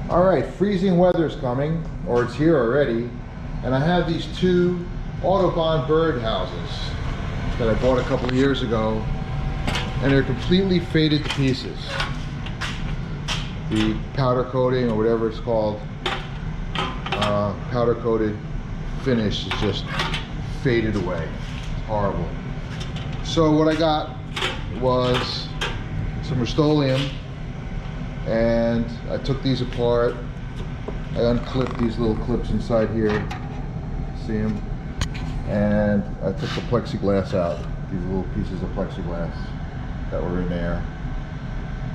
All right, freezing weather's coming, or it's here already, and I have these two Audubon bird houses that I bought a couple of years ago, and they're completely faded to pieces. The powder coating, or whatever it's called, powder coated finish is just faded away. It's horrible. So what I got was some Rust-Oleum, and I took these apart. I unclipped these little clips inside here, see them, and I took the plexiglass out, these little pieces of plexiglass that were in there.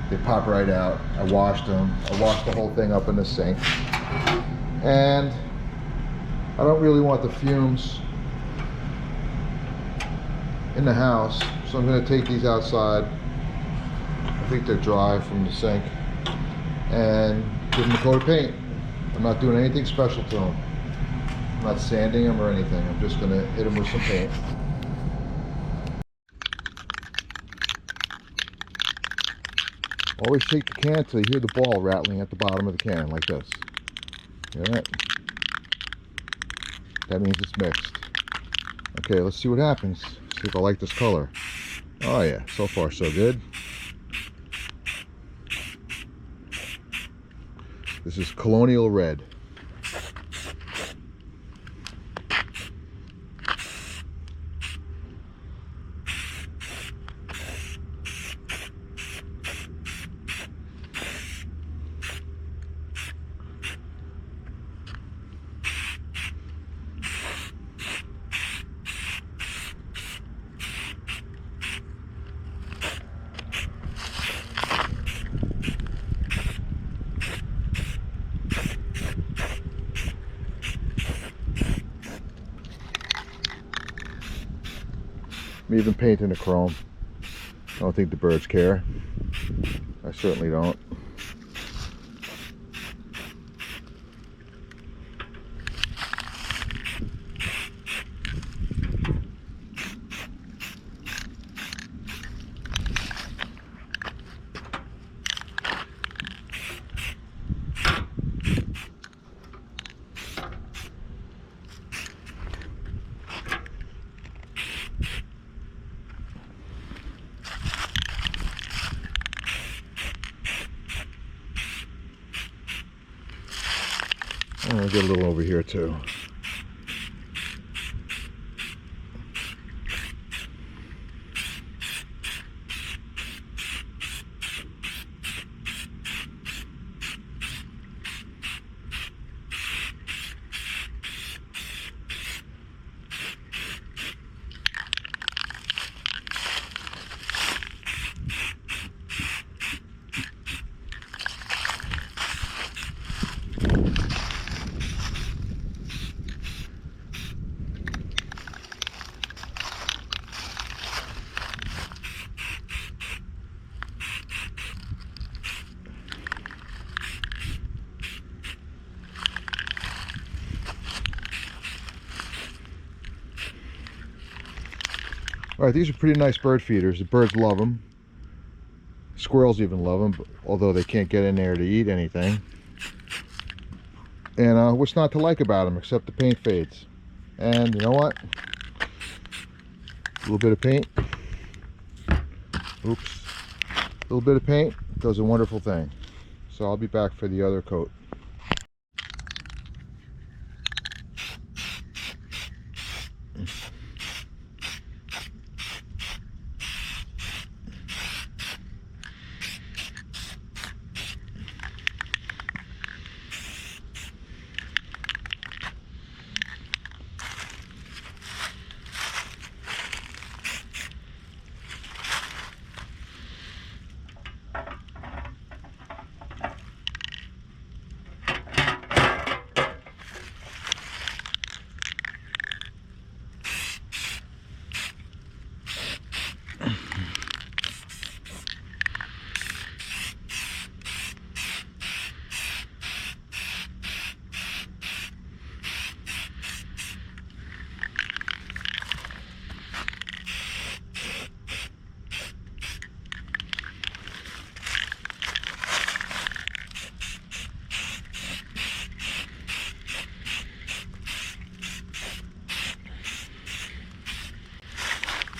They pop right out. I washed them. I washed the whole thing up in the sink, and I don't really want the fumes in the house, so I'm going to take these outside. I think they're dry from the sink, and give them a coat of paint. I'm not doing anything special to them. I'm not sanding them or anything. I'm just going to hit them with some paint. Always shake the can till you hear the ball rattling at the bottom of the can, like this. Hear that? That means it's mixed. Okay, let's see what happens. See if I like this color. Oh yeah, so far so good. This is Colonial Red. I'm even painting the chrome. I don't think the birds care. I certainly don't. I'm gonna get a little over here too. All right, these are pretty nice bird feeders. The birds love them. Squirrels even love them, although they can't get in there to eat anything. And what's not to like about them except the paint fades? And you know what? A little bit of paint. Oops. A little bit of paint does a wonderful thing. So I'll be back for the other coat.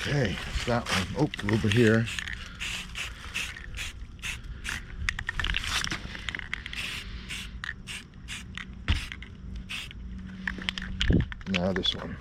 Okay, that's that one. Oh, a little bit here. Now this one.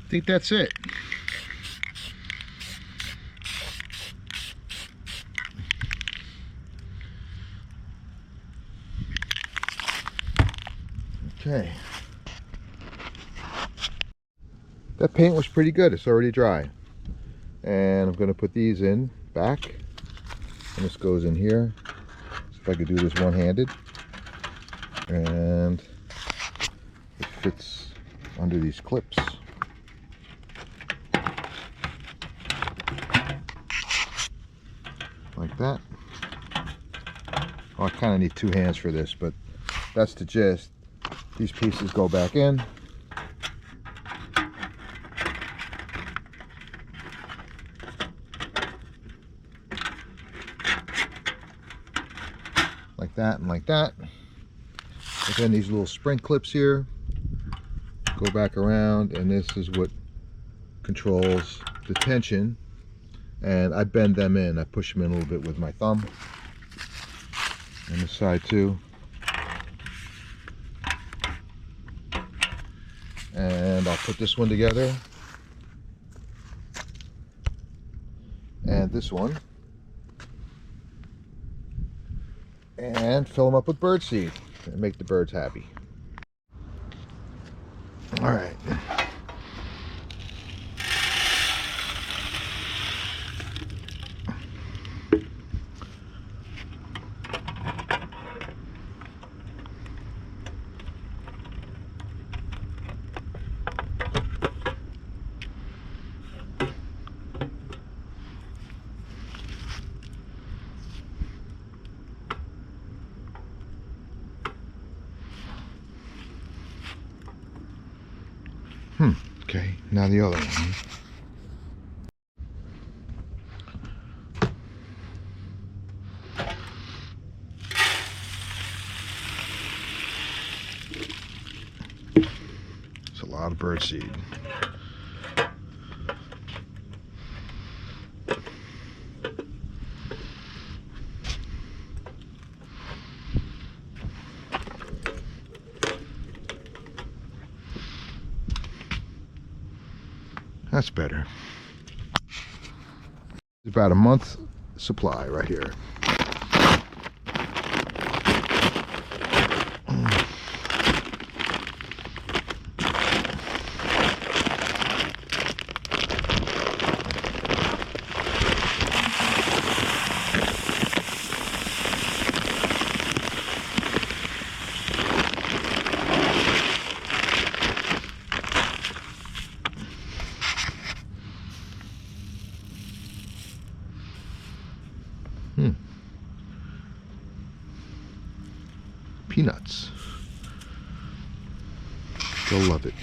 I think that's it. Okay. That paint was pretty good. It's already dry. And I'm going to put these in back. And this goes in here. See if I could do this one-handed. And it fits under these clips. Like that. Oh, I kind of need two hands for this, but that's the gist. These pieces go back in. Like that and like that. And then these little spring clips here go back around, and this is what controls the tension. And I bend them in. I push them in a little bit with my thumb. And this side too. And I'll put this one together. And this one. And fill them up with bird seed and make the birds happy. All right. Okay, now the other one. It's a lot of bird seed. That's better. It's about a month's supply right here. Peanuts. They'll love it.